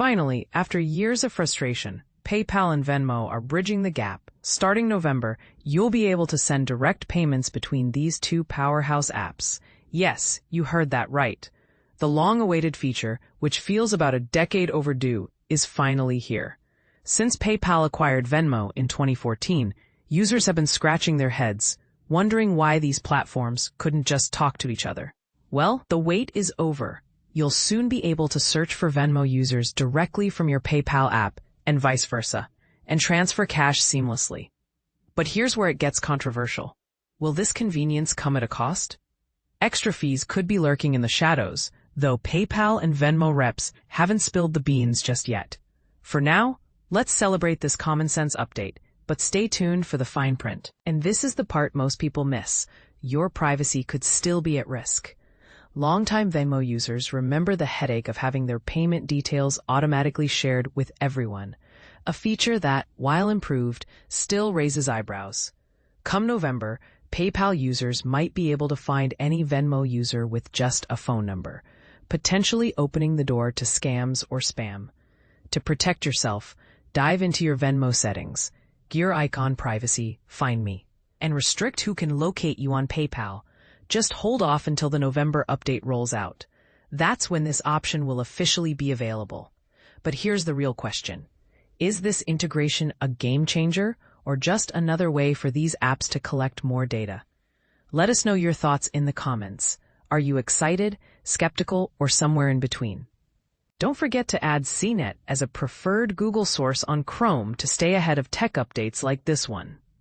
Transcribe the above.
Finally, after years of frustration, PayPal and Venmo are bridging the gap. Starting November, you'll be able to send direct payments between these two powerhouse apps. Yes, you heard that right. The long-awaited feature, which feels about a decade overdue, is finally here. Since PayPal acquired Venmo in 2014, users have been scratching their heads, wondering why these platforms couldn't just talk to each other. Well, the wait is over. You'll soon be able to search for Venmo users directly from your PayPal app and vice versa, and transfer cash seamlessly. But here's where it gets controversial. Will this convenience come at a cost? Extra fees could be lurking in the shadows, though PayPal and Venmo reps haven't spilled the beans just yet. For now, let's celebrate this common sense update, but stay tuned for the fine print. And this is the part most people miss. Your privacy could still be at risk. Longtime Venmo users remember the headache of having their payment details automatically shared with everyone, a feature that, while improved, still raises eyebrows. Come November, PayPal users might be able to find any Venmo user with just a phone number, potentially opening the door to scams or spam. To protect yourself, dive into your Venmo settings, gear icon privacy, find me, and restrict who can locate you on PayPal. Just hold off until the November update rolls out. That's when this option will officially be available. But here's the real question. Is this integration a game changer or just another way for these apps to collect more data? Let us know your thoughts in the comments. Are you excited, skeptical, or somewhere in between? Don't forget to add CNET as a preferred Google source on Chrome to stay ahead of tech updates like this one.